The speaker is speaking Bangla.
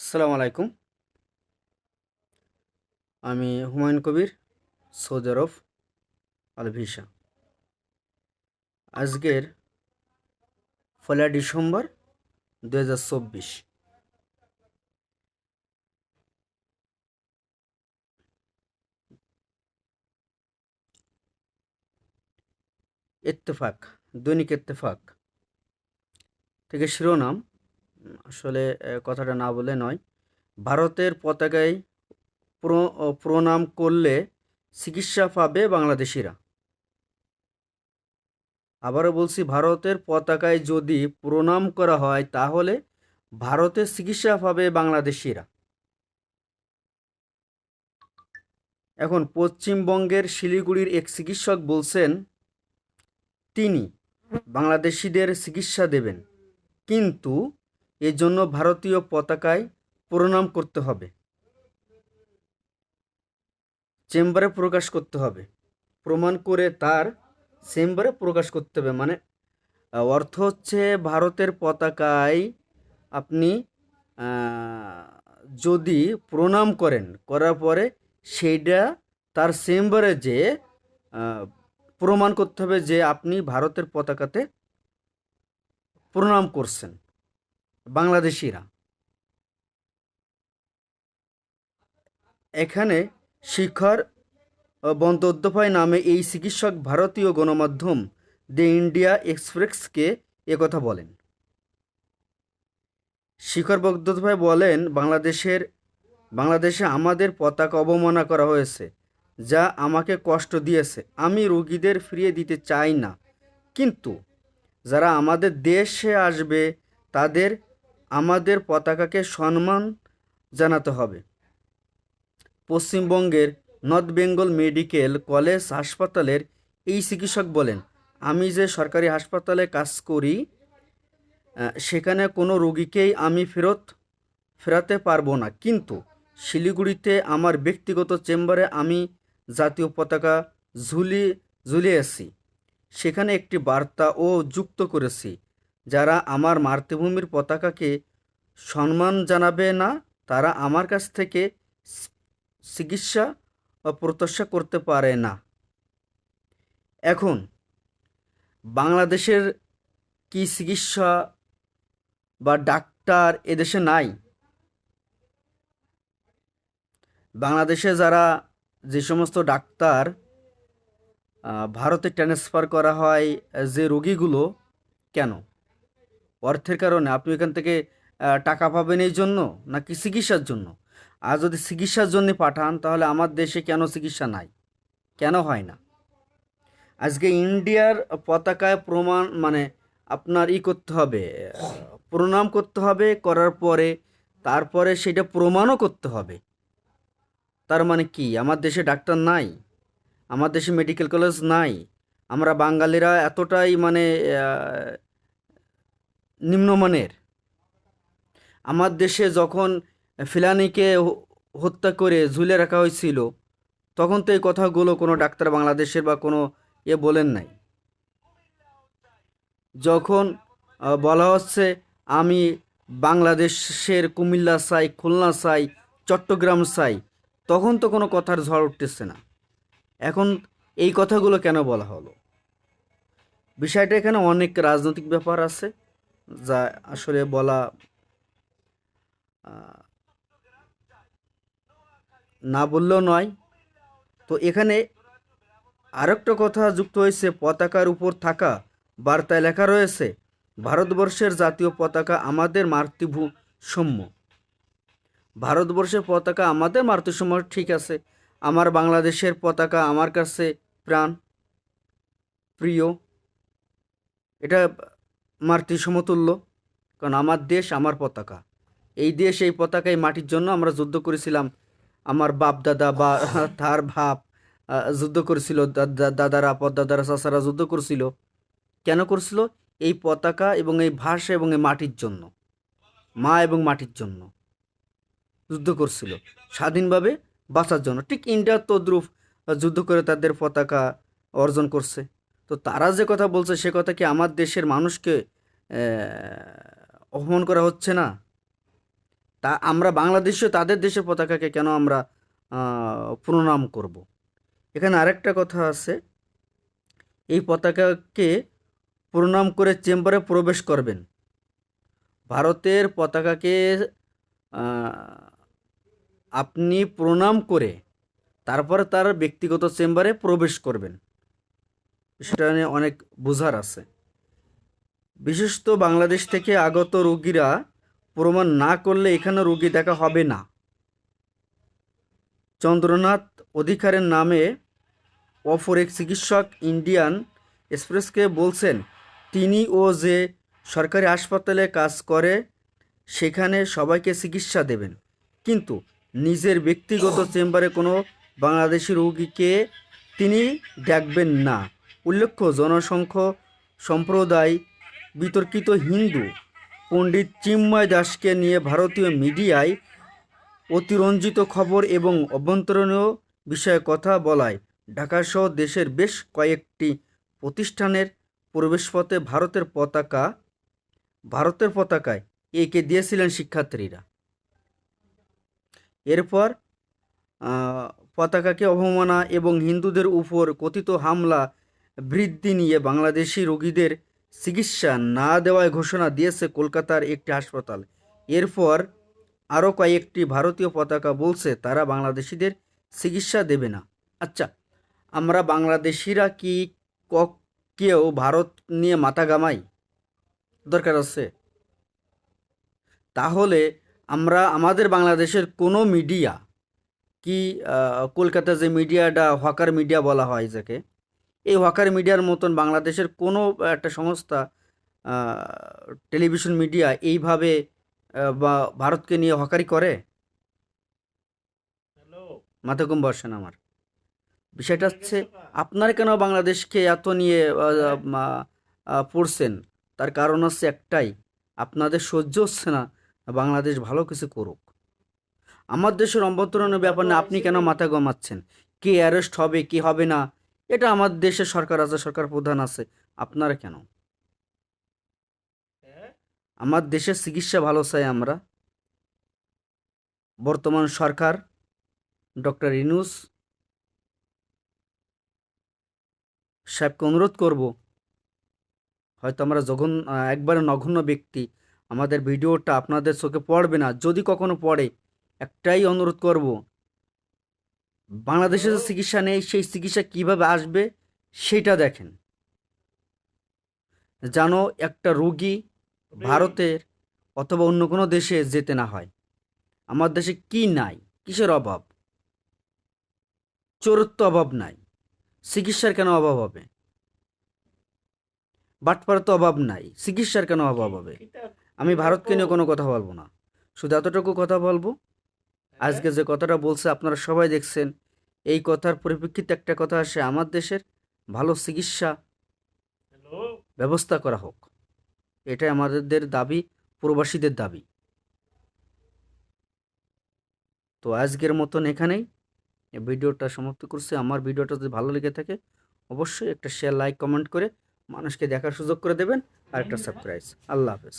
আসসালামু আলাইকুম। আমি হুমায়ুন কবির, সৌদি আরব, আল ভিসা। আজকের 1 ডিসেম্বর 2024। ইত্তেফাক, দৈনিক ইত্তেফাক থেকে শিরোনাম। আসলে কথাটা না বলে নয়। ভারতের পতাকায় প্রণাম করলে চিকিৎসা পাবে বাংলাদেশিরা। আবারও বলছি, ভারতের পতাকায় যদি প্রণাম করা হয় তাহলে ভারতের চিকিৎসা পাবে বাংলাদেশিরা। এখন পশ্চিমবঙ্গের শিলিগুড়ির এক চিকিৎসক বলছেন তিনি বাংলাদেশিদের চিকিৎসা দেবেন, কিন্তু এজন্য ভারতীয় পতাকায় প্রণাম করতে হবে, চেম্বারে প্রকাশ করতে হবে, প্রমাণ করে তার চেম্বারে প্রকাশ করতে হবে। মানে অর্থ হচ্ছে ভারতের পতাকায় আপনি যদি প্রণাম করার পরে সেইটা তার চেম্বারে যে প্রমাণ করতে হবে যে আপনি ভারতের পতাকাতে প্রণাম করছেন। বাংলাদেশিরা এখানে শিখর বন্দ্যোপাধ্যায় নামে এই চিকিৎসক ভারতীয় গণমাধ্যম দ্য ইন্ডিয়া এক্সপ্রেসকে একথা বলেন। শিখর বন্দ্যোপাধ্যায় বলেন, বাংলাদেশে আমাদের পতাকা অবমাননা করা হয়েছে, যা আমাকে কষ্ট দিয়েছে। আমি রোগীদের ফিরিয়ে দিতে চাই না, কিন্তু যারা আমাদের দেশে আসবে তাদের আমাদের পতাকাকে সম্মান জানাতে হবে। পশ্চিমবঙ্গের নর্থ বেঙ্গল মেডিকেল কলেজ হাসপাতালের এই চিকিৎসক বলেন, আমি যে সরকারি হাসপাতালে কাজ করি সেখানে কোনো রোগীকেই আমি ফেরাতে পারবো না, কিন্তু শিলিগুড়িতে আমার ব্যক্তিগত চেম্বারে আমি জাতীয় পতাকা ঝুলিয়েছি। সেখানে একটি বার্তাও যুক্ত করেছি, যারা আমার মাতৃভূমির পতাকাকে সম্মান জানাবে না তারা আমার কাছ থেকে চিকিৎসা প্রত্যাশা করতে পারে না। এখন বাংলাদেশের কি চিকিৎসা বা ডাক্তার এদেশে নাই? বাংলাদেশে যারা যে সমস্ত ডাক্তার ভারতে ট্রান্সফার করা হয়, যে রোগীগুলো, কেন? অর্থের কারণে? আপনি এখান থেকে টাকা পাবেন এই জন্য, নাকি চিকিৎসার জন্য? আর যদি চিকিৎসার জন্য পাঠান তাহলে আমার দেশে কেন চিকিৎসা নাই, কেন হয় না? আজকে ইন্ডিয়ার পতাকায় প্রমাণ মানে আপনার করতে হবে, প্রণাম করতে হবে, করার পরে তারপরে সেটা প্রমাণও করতে হবে। তার মানে কি আমার দেশে ডাক্তার নাই? আমার দেশে মেডিকেল কলেজ নাই? আমরা বাঙালিরা এতটাই মানে নিম্নমানের? আমার দেশে যখন ফিলানিকে হত্যা করে ঝুলে রাখা হয়েছিল তখন তো এই কথাগুলো কোনো ডাক্তার বাংলাদেশের বা কোনো বলেন নাই। যখন বলা হচ্ছে আমি বাংলাদেশের কুমিল্লা চাই, খুলনা চাই, চট্টগ্রাম চাই, তখন তো কোনো কথার ঝড় উঠতেছে না। এখন এই কথাগুলো কেন বলা হলো? বিষয়টা এখানে অনেক রাজনৈতিক ব্যাপার আছে, যা আসলে বলা না বললেও নয়। তো এখানে আরেকটা কথা যুক্ত হয়েছে, পতাকার উপর থাকা বার্তায় লেখা রয়েছে, ভারতবর্ষের জাতীয় পতাকা আমাদের মাতৃভূম্য। ভারতবর্ষের পতাকা আমাদের মাতৃভূম্য, ঠিক আছে। আমার বাংলাদেশের পতাকা আমার কাছে প্রাণ প্রিয়, এটা মাতৃসমতুল্য, কারণ আমার দেশ আমার পতাকা। এই দেশ, এই পতাকা, এই মাটির জন্য আমরা যুদ্ধ করেছিলাম। আমার বাপ দাদা বা তার ভাব যুদ্ধ করেছিল, দাদারা, পদ্দাদারা, চাচারা যুদ্ধ করেছিল। কেন করছিল? এই পতাকা এবং এই ভাষা এবং এই মাটির জন্য, মা এবং মাটির জন্য যুদ্ধ করছিল, স্বাধীনভাবে বাঁচার জন্য। ঠিক ইন্ডিয়ার তদ্রুপ যুদ্ধ করে তাদের পতাকা অর্জন করছে। তো তারা যে কথা বলছে সে কথা কি আমার দেশের মানুষকে অপমান করা হচ্ছে না? তা আমরা বাংলাদেশে তাদের দেশের পতাকাকে কেন আমরা প্রণাম করব? এখানে আরেকটা কথা আছে, এই পতাকাকে প্রণাম করে চেম্বারে প্রবেশ করবেন। ভারতের পতাকাকে আপনি প্রণাম করে তারপরে তার ব্যক্তিগত চেম্বারে প্রবেশ করবেন। সেটা নিয়ে অনেক বোঝার আছে। বিশেষত বাংলাদেশ থেকে আগত রোগীরা প্রমাণ না করলে এখানে রোগী দেখা হবে না। চন্দ্রনাথ অধিকারের নামে অপর এক চিকিৎসক ইন্ডিয়ান এক্সপ্রেসকে বলছেন, তিনি ও যে সরকারি হাসপাতালে কাজ করে সেখানে সবাইকে চিকিৎসা দেবেন, কিন্তু নিজের ব্যক্তিগত চেম্বারে কোনো বাংলাদেশি রোগীকে তিনি দেখবেন না। উল্লেখ্য, জনসংখ্য সম্প্রদায় বিতর্কিত হিন্দু পণ্ডিত চিন্ময় দাসকে নিয়ে ভারতীয় মিডিয়ায় অতিরঞ্জিত খবর এবং অভ্যন্তরীণ বিষয়ে কথা বলায় ঢাকাসহ দেশের বেশ কয়েকটি প্রতিষ্ঠানের প্রবেশপথে ভারতের পতাকায় এঁকে দিয়েছিলেন শিক্ষার্থীরা। এরপর পতাকাকে অবমাননা এবং হিন্দুদের উপর কথিত হামলা বৃদ্ধি নিয়ে বাংলাদেশি রোগীদের চিকিৎসা না দেওয়ার ঘোষণা দিয়েছে কলকাতার একটি হাসপাতাল। এরপর আরও কয়েকটি ভারতীয় পতাকা বলছে তারা বাংলাদেশিদের চিকিৎসা দেবে না। আচ্ছা, আমরা বাংলাদেশিরা কি কেউ ভারত নিয়ে মাথা ঘামাই? দরকার আছে? তাহলে আমরা আমাদের বাংলাদেশের কোনো মিডিয়া কি কলকাতা যে মিডিয়াটা হকার মিডিয়া বলা হয় যাকে, এই হকার মিডিয়ার মতন বাংলাদেশের কোনো একটা সংস্থা টেলিভিশন মিডিয়া এইভাবে বা ভারতকে নিয়ে হকারি করে? মাথা কম বসেন আমার। বিষয়টা হচ্ছে, আপনারা কেন বাংলাদেশকে এত নিয়ে পড়ছেন? তার কারণ হচ্ছে একটাই, আপনাদের সহ্য হচ্ছে না বাংলাদেশ ভালো কিছু করুক। আমার দেশের অভ্যন্তরীণ ব্যাপার না আপনি কেন মাথা গমাচ্ছেন? কে অ্যারেস্ট হবে কি হবে না, এটা আমার দেশের সরকার আছে, সরকার প্রধান আছে, আপনারা কেন? আমার দেশের চিকিৎসা ভালো চাই আমরা। বর্তমান সরকার ডক্টর ইউনূস সাহেবকে অনুরোধ করব, হয়তো আমরা যখন একবারে নগণ্য ব্যক্তি, আমাদের ভিডিওটা আপনাদের চোখে পড়বে না, যদি কখনো পড়ে একটাই অনুরোধ করব, বাংলাদেশে যে চিকিৎসা নেই সেই চিকিৎসা কিভাবে আসবে সেটা দেখেন, যেন একটা রোগী ভারতের অথবা অন্য কোনো দেশে যেতে না হয়। আমার দেশে কি নাই, কিসের অভাব? চোরত্ব অভাব নাই, চিকিৎসার কেন অভাব হবে? বাটপাড়ার তো অভাব নাই, চিকিৎসার কেন অভাব হবে? আমি ভারতকে নিয়ে কোনো কথা বলবো না, শুধু এতটুকু কথা বলবো, আজকে যে কথাটা বলছে আপনারা সবাই দেখছেন, এই কথার পরিপ্রেক্ষিতে একটা কথা আসে, আমার দেশের ভালো চিকিৎসা ব্যবস্থা করা হোক, এটাই আমাদের দাবি, প্রবাসীদের দাবি। তো আজকের মতন এখানেই ভিডিওটা সমাপ্ত করছি। আমার ভিডিওটা যদি ভালো লেগে থাকে অবশ্যই একটা শেয়ার, লাইক, কমেন্ট করে মানুষকে দেখার সুযোগ করে দেবেন, আর একটা সাবস্ক্রাইব। আল্লাহ হাফেজ।